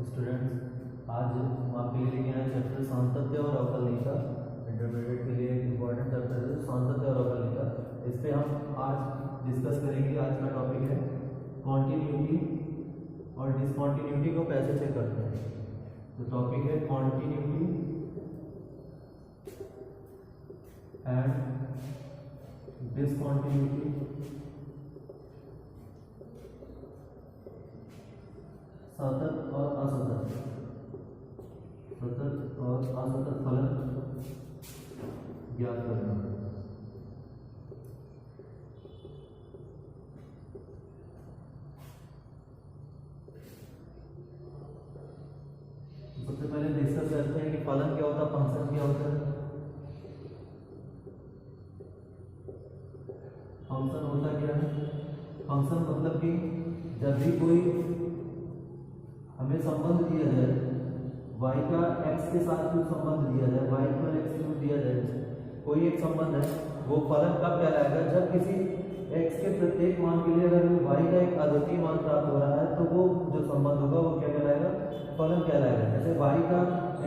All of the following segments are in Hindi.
स्टूडेंट्स, आज हम आपके लिए लेके आए चैप्टर सांतत्य और अवकलनिका। इंटरमीडिएट के लिए एक इम्पॉर्टेंट चैप्टर है सांतत्य और अवकलनिका। इस पे हम आज डिस्कस करेंगे। आज का टॉपिक है कॉन्टिन्यूटी और डिसकॉन्टिन्यूटी को कैसे चेक करते हैं। तो टॉपिक है कॉन्टिन्यूटी एंड डिसकॉन्टिन्यूटी सतत और असतत, सतत और असतत फलन ज्ञात करना। सबसे पहले डिस्कस करते हैं कि फलन क्या होता है, फंक्शन क्या होता है। फंक्शन होता क्या है? फंक्शन मतलब कि जब भी कोई हमें संबंध दिया जाए, y का x के साथ कुछ संबंध दिया जाए, y पर x क्यूब दिया जाए, कोई एक संबंध है, वो फलन कब कहलाएगा? जब किसी x के प्रत्येक मान के लिए अगर y का एक अद्वितीय मान प्राप्त हो रहा है तो वो जो संबंध होगा वो क्या कहलाएगा? फलन कहलाएगा। जैसे y का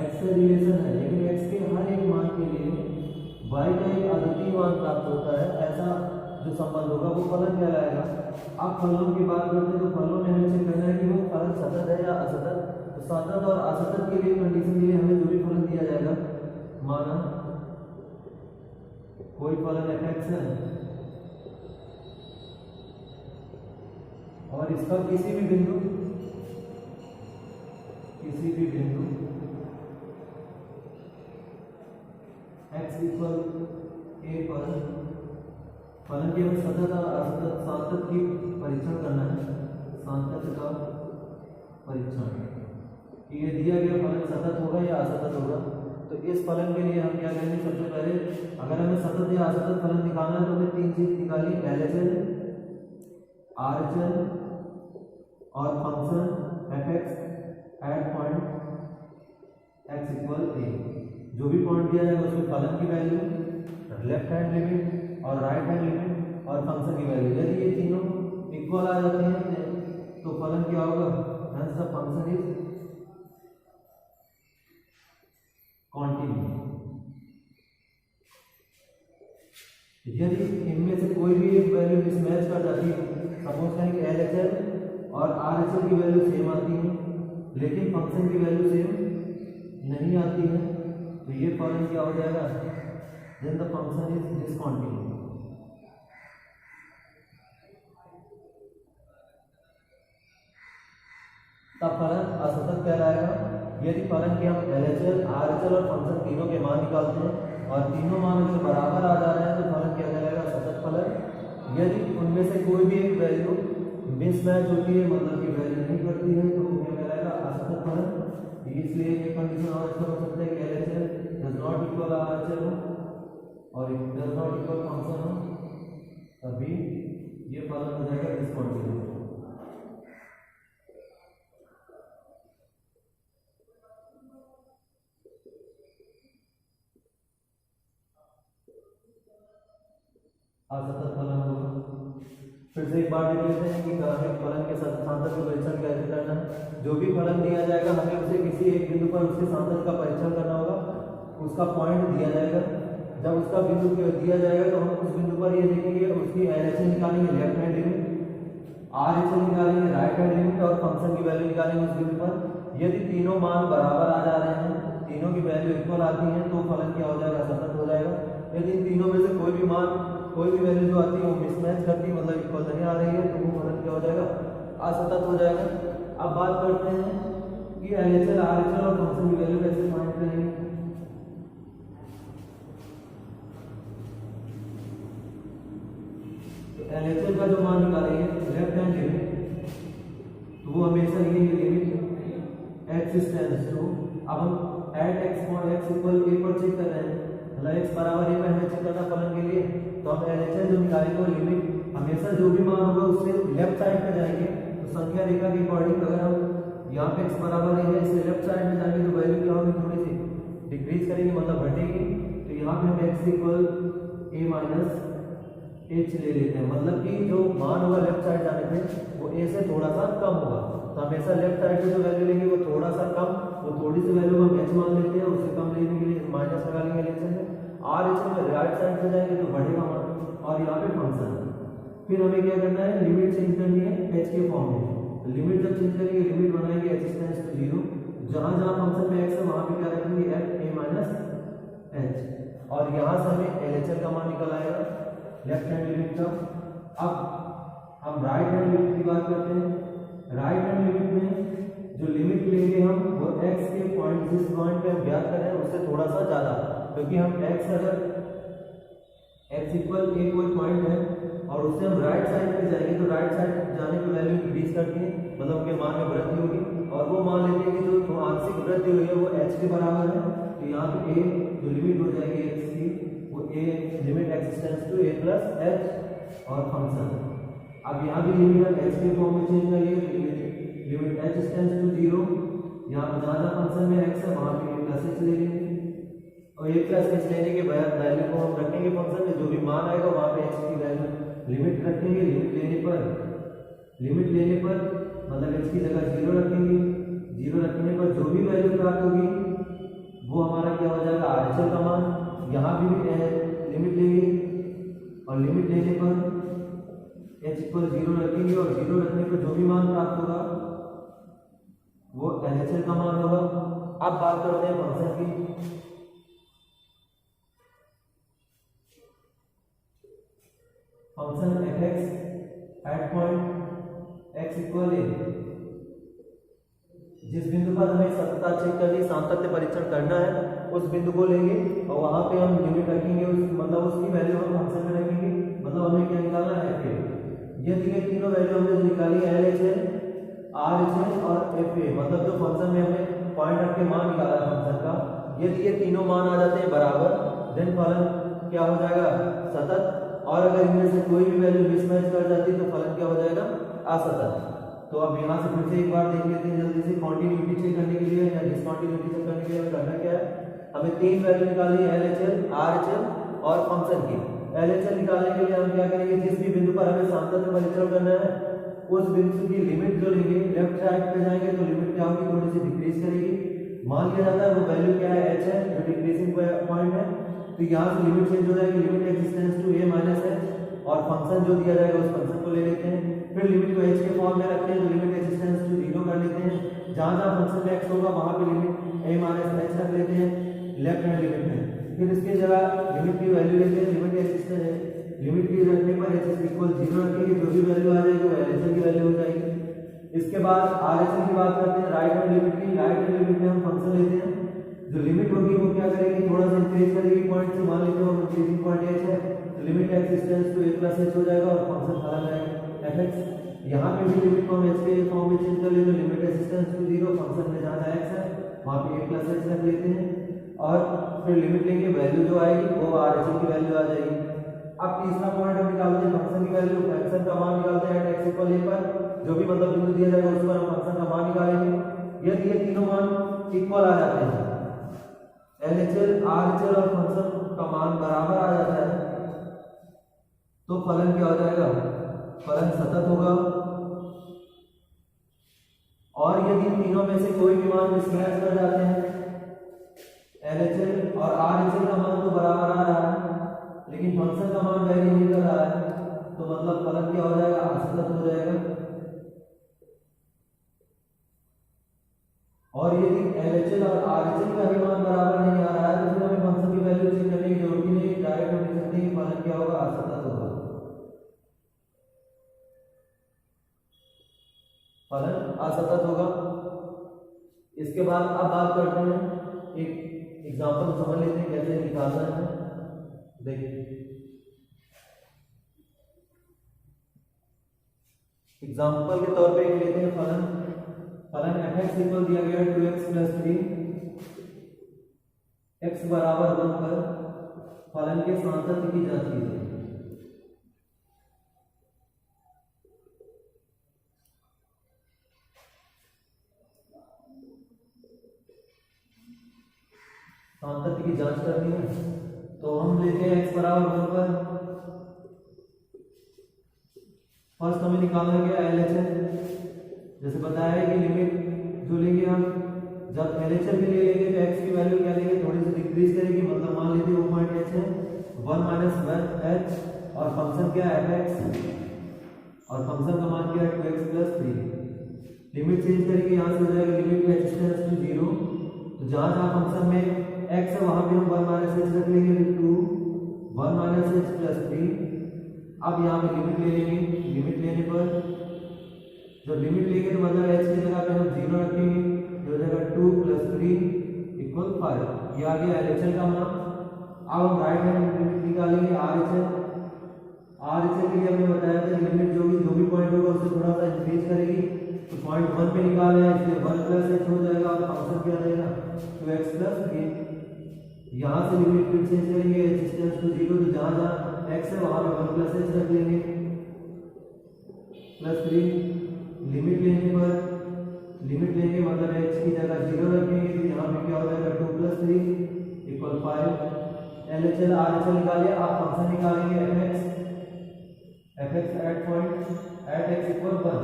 x से रिलेशन है, लेकिन x के हर एक मान के लिए y का एक अद्वितीय मान प्राप्त होता है, ऐसा जो संबंध होगा वो फलन कहलाएगा। अब फलों की बात करते हैं तो फलों में हमें चेक करना है कि वो फलन सतत है या असतत। तो सतत और असतत के लिए कंडीशन के लिए हमें जो भी फलन दिया जाएगा, माना कोई फलन f(x) है और इसका किसी भी बिंदु x = a पर फलन केवल सतत और असतत सांतत की परीक्षण करना है। सांतत का परीक्षण कि ये दिया गया फलन सतत होगा या असतत होगा। तो इस फलन के लिए हम क्या करेंगे? सबसे पहले अगर हमें सतत या असतत फलन दिखाना है तो हमें तीन चीज निकाली, LHS, RHS और function f(x) at point x = a। जो भी पॉइंट दिया जाएगा उसमें फलन की वैल्यू, लेफ्ट हैंड लिमिट और राइट हैंड लिमिट और फंक्शन की वैल्यू, यदि ये तीनों इक्वल आ जाते हैं तो फलन क्या होगा? Hence the function is continue. यदि इनमें से कोई भी एक वैल्यू मिसमैच कर जाती है, सपोज करें कि LHS और RHS की वैल्यू सेम आती है लेकिन फंक्शन की वैल्यू सेम नहीं आती है, तो ये फलन क्या हो जाएगा? Then the function is discontinue. तब फलन असतत कहलाएगा। यदि फलन के हम LHS, RHS और फंक्शन तीनों के मान निकालते हैं और तीनों मान अगर बराबर आ जा रहे हैं तो फलन क्या कहलाएगा? सतत फलन। यदि उनमें से कोई भी एक वैल्यू मिसमैच होती है, मतलब कि वैल्यू नहीं करती है, तो वो क्या कहलाएगा? असतत फलन। इसलिए ये कंडीशन और अच्छा हो सकता है कि LHS does not equal RHS हो और it does not equal function हो, तभी ये फलन हो जाएगा डिसकंटिन्यू। असतत फलन होगा। फिर से एक बार देख लेते हैं कि फलन के सांतत का परीक्षण कैसे करना है। जो भी फलन दिया जाएगा हमें उसे किसी एक बिंदु पर उसके सांतत का परीक्षण करना होगा। उसका पॉइंट दिया जाएगा, जब उसका बिंदु दिया जाएगा तो हम उस बिंदु पर ये देखेंगे, उसकी LHS निकालेंगे, लेफ्ट हैंड लिमिट, RHS निकालेंगे, राइट हैंड लिमिट और फंक्शन की वैल्यू निकालेंगे उस बिंदु पर। यदि तीनों मान बराबर आ जा रहे हैं, तीनों की वैल्यू इक्वल आती है, तो फलन क्या हो जाएगा? सतत हो जाएगा। यदि इन तीनों में से कोई भी मान, कोई भी वैल्यू जो आती है वो मिसमैच करती, मतलब इक्वल नहीं आ रही है, तो वो फलन क्या हो जाएगा? असतत हो जाएगा। अब बात करते हैं कि LHS, RHS और फंक्शन की वैल्यू कैसे फाइंड करेंगे। तो LHS का जो मान निकालेंगे लेफ्ट हैंड लिमिट, तो वो हमेशा लिखेंगे लिमिट x टेंड्स टू, अब हम एट x = a पर चेक कर रहे हैं, मतलब x बराबर a पर हमें चेक करना फलन के लिए, तो हम LHS जो निकालेंगे वो लिमिट हमेशा जो भी मान होगा उससे लेफ्ट साइड पे जाएंगे। तो संख्या रेखा के अकॉर्डिंग अगर हम यहाँ पे x बराबर है इससे लेफ्ट साइड में जाएंगे तो वैल्यू क्या होगी? थोड़ी सी डिक्रीज करेंगे, मतलब घटेगी। तो यहाँ पे हम x = a - h ले लेते हैं, मतलब कि जो मान होगा लेफ्ट साइड जाने पे वो a से थोड़ा सा कम होगा, तो हमेशा लेफ्ट साइड पे जो वैल्यू लेंगे वो थोड़ा सा कम, वो थोड़ी सी वैल्यू हम एच मान लेते हैं, उससे कम लेने के लिए माइनस लगा लेंगे एलएचएल में। आर एच में राइट साइड पे जाएंगे तो बढ़ेगा मान, और यहाँ पे फंक्शन। फिर हमें क्या करना है, लिमिट चेंज करनी है एच के फॉर्म में। तो लिमिट जब चेंज करेंगे, लिमिट बनाएंगे एच टेंड्स टू 0, जहां जहां फंक्शन में एक्स है वहां पे क्या रखेंगे एफ ए माइनस एच, और यहाँ से हमें एलएचएल का मान निकल आएगा लेफ्ट हैंड लिमिट का। अब हम राइट हैंड लिमिट की बात करते हैं। राइट हैंड लिमिट में जो लिमिट लेंगे हम वो x के पॉइंट, जिस पॉइंट पे हम ज्ञात कर रहे हैं उससे थोड़ा सा ज्यादा, क्योंकि हम x अगर x इक्वल a कोई पॉइंट है और उससे हम राइट साइड पे जाएंगे तो राइट साइड जाने की वैल्यू इंक्रीज करती है, मतलब उनके मान में वृद्धि होगी, और वो मान लेते हैं कि जो आंशिक वृद्धि हुई है वो h के बराबर है। तो यहाँ पे a जो लिमिट हो जाएगी x की वो a limit existence to a plus h और फंक्शन। अब यहाँ भी लिमिट हम h के फॉर्म में चेंज करिए, लिमिट h टेंड्स टू 0, यहाँ पर जहाँ फंक्शन में x है वहाँ पे a प्लस h ले लेंगे, और a प्लस h लेने के बाद वैल्यू को हम रखेंगे फंक्शन में, जो भी मान आएगा वहाँ पे h की वैल्यू लिमिट रखेंगे। लिमिट लेने पर मतलब h की जगह 0 रखेंगे, 0 रखने पर जो भी वैल्यू प्राप्त होगी वो हमारा क्या हो जाएगा आरएचएल का मान। यहाँ भी लिमिट लेंगे और लिमिट लेने पर h इक्वल 0 रखेंगे, और 0 रखने पर जो भी मान प्राप्त होगा वो एलएचएल का मान होगा। अब बात करते हैं फंक्शन की। Function fx at point x equal a, जिस बिंदु पर हमें सत्यता चेक करनी, सातत्य परीक्षण करना है, उस बिंदु को लेंगे और वहां पे हम लिमिट रखेंगे, मतलब उसकी वैल्यू हम फंक्शन में रखेंगे। मतलब हमें क्या निकालना है f a। ये दिए तीनों वैल्यू हमने निकाली है एलएचएल, आरएचएल और एफ ए, मतलब जो फंक्शन में हमने पॉइंट रख के मान निकाला है फंक्शन का, यदि ये तीनों मान आ जाते हैं बराबर, देन फलन क्या हो जाएगा सतत, और अगर इनमें से कोई भी वैल्यू मिसमैच कर जाती है तो फलन क्या हो जाएगा असतत। तो अब यहाँ से फिर से एक बार देख लेते हैं जल्दी से, कॉन्टिन्यूटी चेक करने के लिए या डिसकॉन्टिन्यूटी चेक करने के लिए हमें करना क्या है, हमें तीन वैल्यू निकालनी है एलएचएल, आरएचएल और फंक्शन की। एलएचएल निकालने के लिए हम क्या करेंगे, जिस भी बिंदु पर हमें सातत्य परीक्षण करना है उस बिंदु की लिमिट जो लेंगे लेफ्ट साइड पे जाएंगे तो लिमिट क्या होगी, थोड़ी सी डिक्रीज करेगी। मान लिया जाता है वो वैल्यू क्या है h है, जो डिक्रीजिंग पॉइंट है, तो यहाँ से लिमिट चेंज हो जाएगी, limit existence to a minus h, और फंक्शन जो दिया जाएगा उस फंक्शन को ले लेते हैं। फिर लिमिट को h के फॉर्म में रखते हैं, तो लिमिट एक्सिस्टेंस टू 0 कर लेते हैं, जहाँ जहाँ फंक्शन में x होगा वहाँ पे लिमिट a माइनस h रख लेते हैं लेफ्ट हैंड लिमिट में। फिर इसके जगह लिमिट की वैल्यू लेते हैं, लिमिट एक्सिस्टेंस लिमिट की रखने पर h इक्वल 0 रखेंगे, जो भी वैल्यू आ जाएगी वो एलएचएल की वैल्यू हो जाएगी। इसके बाद आरएचएल की बात करते हैं, राइट हैंड लिमिट की। राइट हैंड लिमिट में हम फंक्शन लेते हैं, जो लिमिट होगी वो क्या करेगी, थोड़ा सा इंक्रीज करेगी पॉइंट से, मान लेते हो इंक्रीजिंग पॉइंट h है, तो limit existence to a plus h हो जाएगा और फंक्शन फलन रहेगा fx। यहाँ पे भी लिमिट को हम h के फॉर्म में चेंज कर लेते हैं, लिमिट एक्सिस्टेंस टू 0, फंक्शन में जहाँ x है वहाँ पे a प्लस h रख लेते हैं, और फिर लिमिट लेंगे, वैल्यू जो आएगी वो आरएचएल की वैल्यू आ जाएगी। अब तीसरा पॉइंट हम निकालते हैं फंक्शन की वैल्यू, फंक्शन का मान निकालते हैं एट x इक्वल a पर, जो भी मतलब बिंदु दिया जाएगा उस पर हम फंक्शन का मान निकालेंगे। यदि ये तीनों मान इक्वल आ जाते हैं, एलएचएल, आरएचएल और फंक्शन का मान बराबर आ जाता है, तो फलन क्या हो जाएगा, फलन सतत होगा। और यदि तीनों में से कोई भी मान मिसमैच कर जाते हैं, एलएचएल और आरएचएल का मान तो बराबर आ रहा है लेकिन फंक्शन का मान वेरी नहीं कर रहा है, तो मतलब फलन क्या हो जाएगा, असतत हो जाएगा। और यदि एलएचएल और आरएचएल का भी मान बराबर नहीं आ रहा है तो फिर हमें फंक्शन की वैल्यू चेक करने की जरूरत नहीं, डायरेक्ट हम लिख सकते हैं फलन क्या होगा, असतत होगा, फलन असतत होगा। इसके बाद अब बात करते हैं, एक एग्जांपल समझ लेते हैं कैसे निकालना है। देखिए एग्जांपल के तौर पे एक लेते हैं फलन, फलन fx इक्वल दिया गया 2x प्लस 3, x बराबर 1 पर फलन के सातत्य की जांच कीजिए। सातत्य की जांच करनी है तो हम लेते हैं x बराबर 1 पर, फर्स्ट हमें निकालना क्या एलएचएल, जैसे बताया है कि लिमिट जो लेंगे हम जब LHL के लिए लेंगे तो x की वैल्यू क्या लेंगे, थोड़ी सी डिक्रीज करेगी, मतलब मान लेते हैं वो पॉइंट h है 1 माइनस 1h और फंक्शन क्या है fx और फंक्शन का मान क्या है 2x प्लस 3। लिमिट चेंज करेंगे, यहाँ से हो जाएगा limit to h tends to 0, तो जहाँ जहाँ फंक्शन में x है वहाँ पे हम 1 माइनस h रख लेंगे, 2 1 माइनस h प्लस 3। अब यहाँ पे लिमिट ले लेंगे, लिमिट लेने पर जब लिमिट लेंगे तो मतलब h की जगह पे हम 0 रखेंगे, जो हो जाएगा 2 प्लस 3 इक्वल 5। ये आ गया LHL का मान। अब हम राइट हैंड लिमिट निकालेंगे RHL। RHL के लिए हमने बताया था लिमिट जो भी पॉइंट होगा उससे थोड़ा सा इंक्रीज करेगी, तो पॉइंट 1 पे निकाले हैं इसलिए 1 प्लस h हो जाएगा और फंक्शन क्या रहेगा 2x प्लस 3। यहाँ से लिमिट फिर चेंज करेंगे h टेंड्स टू 0, तो जहाँ जहाँ x है वहाँ पे 1 प्लस h रख लेंगे प्लस 3। लिमिट लेने पर लिमिट लेंगे मतलब h की जगह 0 रखेंगे, तो यहाँ पे क्या हो जाएगा 2 प्लस 3 इक्वल 5। LHL RHL निकालिए। आप फंक्शन निकालेंगे fx एट x इक्वल 1,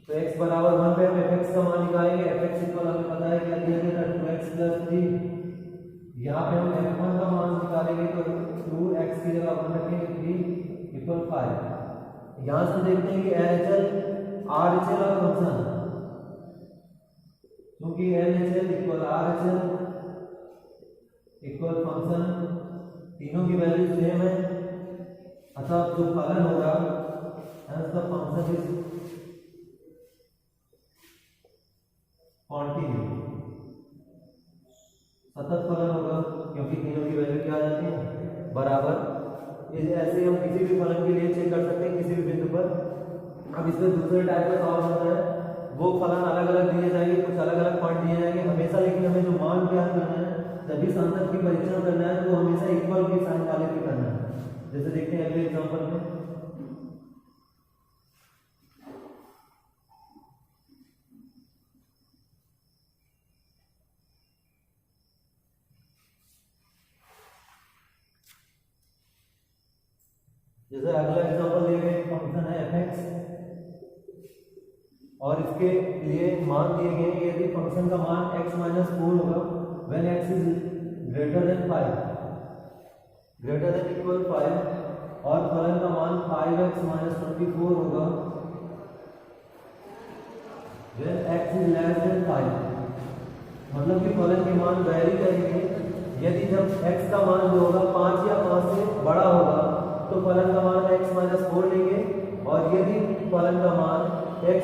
तो x बराबर 1 पे हम fx का मान निकालेंगे। fx इक्वल हमें पता है क्या दिया गया था 2x प्लस 3। यहाँ पे हम f1 का मान निकालेंगे तो 2x की जगह 1 रखेंगे 3 इक्वल 5। यहाँ से देखते हैं कि LHL RHL और फंक्शन, क्योंकि LHL equal RHL equal function तीनों की वैल्यू सेम है, अतः जो फलन होगा उसका फंक्शन इज कॉन्टिन्यू, सतत फलन होगा, क्योंकि तीनों की वैल्यू क्या आ जाती है बराबर। ऐसे हम किसी भी फलन के लिए चेक कर सकते हैं किसी भी बिंदु पर। अब इसमें दूसरे टाइप का सवाल होता है, वो फलन अलग अलग दिए जाएंगे, कुछ अलग अलग पॉइंट दिए जाएंगे हमेशा, लेकिन हमें जो मान ज्ञात करना है सभी सांतक की परीक्षण करना है तो हमेशा इक्वल के साइन वाले पे करना है। जैसे देखते हैं अगले एग्जांपल में, जैसे अगला एग्जांपल दिए गए फंक्शन है fx और इसके लिए मान दिए गए हैं, यदि फंक्शन का मान x माइनस 4 होगा when x is greater than 5 greater than equal 5 और फलन का मान 5x माइनस 24 होगा when x is less than 5। मतलब कि फलन के मान वैरी करेंगे, यदि जब x का मान जो होगा 5 या 5 से बड़ा होगा तो फलन का मान x माइनस 4 लेंगे, और यदि फलन का मान x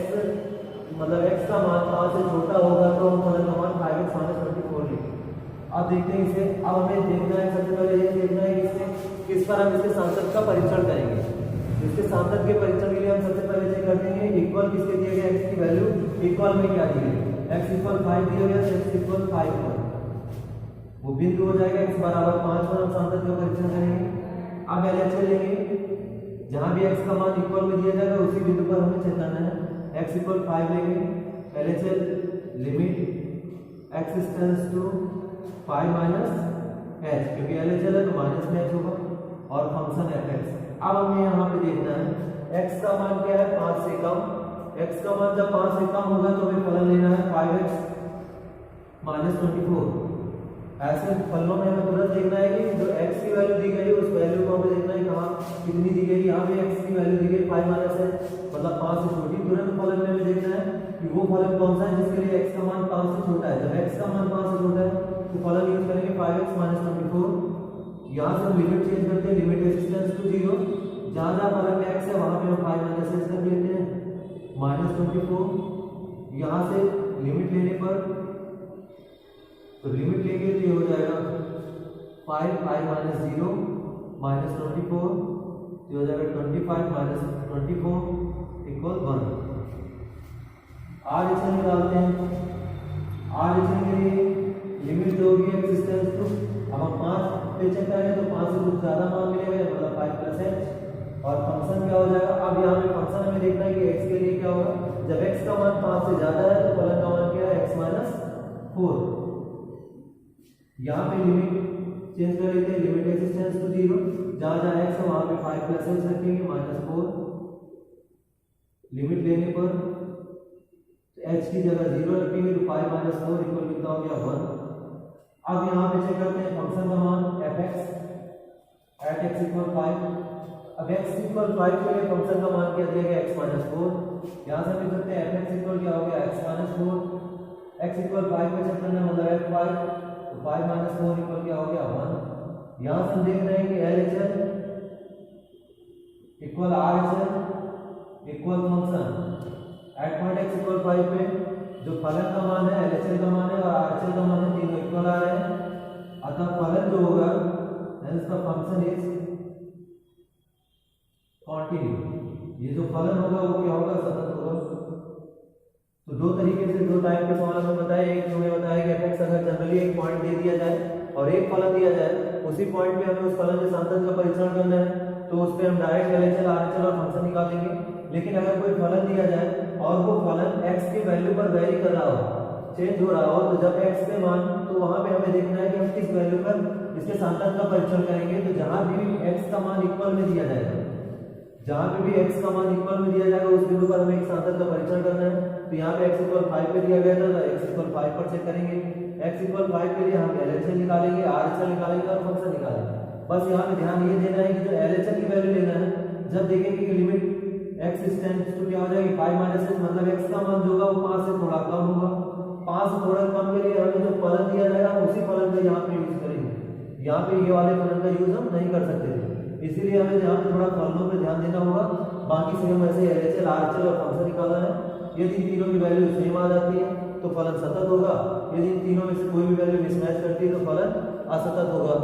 मतलब x का मान 5 से छोटा होगा तो हम फलन का मान 5x माइनस 24 लेंगे। अब देखते हैं इसे। अब हमें देखना है, सबसे पहले ये देखना है कि इसमें किस पर हम इसके सांतक का परीक्षण करेंगे। इसके सांतक के परीक्षण के लिए हम सबसे पहले चेक करते हैं इक्वल किसके दिए गए, x की वैल्यू इक्वल में क्या दी गई, x इक्वल 5 दिया गया तो x इक्वल 5 पर वो बिंदु हो जाएगा x बराबर 5 पर हम सांतक का परीक्षण करेंगे। अब LHL लेंगे, जहां भी x का मान इक्वल में दिया जाएगा उसी बिंदु पर हमें चेक करना है। x इक्वल 5 लेंगे, LHL limit x tends to 5 minus h, क्योंकि LHL है तो माइनस में h होगा, और फंक्शन fx। अब हमें यहाँ पे देखना है x का मान क्या है 5 से कम, x का मान जब 5 से कम होगा तो हमें फलन लेना है 5x माइनस 24। ऐसे फलों में हमें तुरंत देखना है कि जो x की वैल्यू दी गई है उस वैल्यू को हमें देखना है कहाँ कितनी दी गई। यहाँ पे x की वैल्यू दी गई 5 माइनस है, मतलब 5 से छोटी। तुरंत फलन में हमें देखना है कि वो फलन कौन सा है जिसके लिए x का मान 5 से छोटा है। जब x का मान 5 से छोटा है तो फलन यूज करेंगे 5x माइनस 24। यहाँ से हम लिमिट चेंज करते हैं, लिमिट एक्सटेंड्स टू 0, जहाँ जहाँ फलन में x है वहाँ पे हम 5 माइनस h रख लेते हैं माइनस 24। यहाँ से लिमिट लेने पर तो लिमिट लेंगे तो ये हो जाएगा 5 माइनस 0 माइनस 24, ये हो जाएगा 25 माइनस 24 इक्वल 1। RHL निकालते हैं। RHL के लिए लिमिट जो होगी एक्सिस्टेंस टू, अब हम 5 पे चेक करेंगे तो 5 से कुछ ज़्यादा मान मिलेगा, मतलब 5 प्लस h, और फंक्शन क्या हो जाएगा। अब यहाँ पे फंक्शन हमें देखना है कि x के लिए क्या होगा। जब x का मान 5 से ज़्यादा है तो फलन का मान क्या है x माइनस 4। यहाँ पे लिमिट चेंज कर लेते हैं, लिमिट एक्सिस्टेंस टू 0, जहाँ जहाँ x है वहाँ पे 5 प्लस h रखेंगे माइनस 4। लिमिट लेने पर h की जगह 0 रखेंगे तो 5 माइनस 4 इक्वल कितना हो गया 1। अब यहाँ पे चेक करते हैं फंक्शन का मान fx एट x इक्वल 5। अब x इक्वल 5 के लिए फंक्शन का मान क्या दिया गया x माइनस 4। यहाँ से हम लिख सकते हैं fx इक्वल क्या हो गया x माइनस 4। x इक्वल 5 पे चेक करना मतलब f5 तो 5 माइनस 4 इक्वल क्या हो गया 1। यहाँ से हम देख रहे हैं कि LHS equal RHS equal function at point x equal 5 पे जो फलन का मान है LHS का मान है और RHS का मान है तीनों इक्वल आ रहे हैं। अतः फलन जो होगा इसका फंक्शन इज कंटिन्यू। ये जो फलन होगा वो क्या होगा सतत होगा। तो दो तरीके से दो टाइप के सवाल में बताया। एक जो बताया कि fx अगर जनरली एक पॉइंट दे दिया जाए और एक फलन दिया जाए उसी पॉइंट पे हमें उस फलन के सांतन का परीक्षण करना है तो उस पे हम डायरेक्ट LHS RHS और फंक्शन निकालेंगे। लेकिन अगर कोई फलन दिया जाए और वो फलन x के वैल्यू पर वेरी कर रहा हो चेंज हो रहा हो तो जब x के मान तो वहां पे हमें देखना है कि हम किस वैल्यू पर इसके सांतन का परीक्षण करेंगे। तो जहां भी x का मान इक्वल में दिया जाएगा जहां पे भी x का मान इक्वल में दिया जाएगा उस बिंदु पर हमें एक सांतन का परीक्षण करना है। तो यहाँ पे x इक्वल 5 पे दिया गया था तो x इक्वल 5 पर चेक करेंगे। x इक्वल 5 के लिए हम LHS निकालेंगे RHS निकालेंगे और फंक्शन निकालेंगे। बस यहाँ पे ध्यान ये देना है कि जो LHS की वैल्यू लेना है जब देखेंगे कि लिमिट x टेंड्स टू क्या हो जाएगी 5 माइनस x मतलब x का मान जो होगा वो 5 से थोड़ा कम होगा। 5 से थोड़ा कम के लिए हमें जो फलन दिया जाएगा उसी फलन का यहाँ पे यूज करेंगे। यहाँ पे ये वाले फलन का यूज हम नहीं कर सकते थे इसीलिए हमें यहाँ पे थोड़ा फलनों पे ध्यान देना होगा। बाकी से हम ऐसे LHS RHS और फंक्शन निकालना है। यदि इन तीनों की वैल्यू सेम आ जाती है तो फलन सतत होगा। यदि इन तीनों में से कोई भी वैल्यू मिसमैच करती है तो फलन असतत होगा।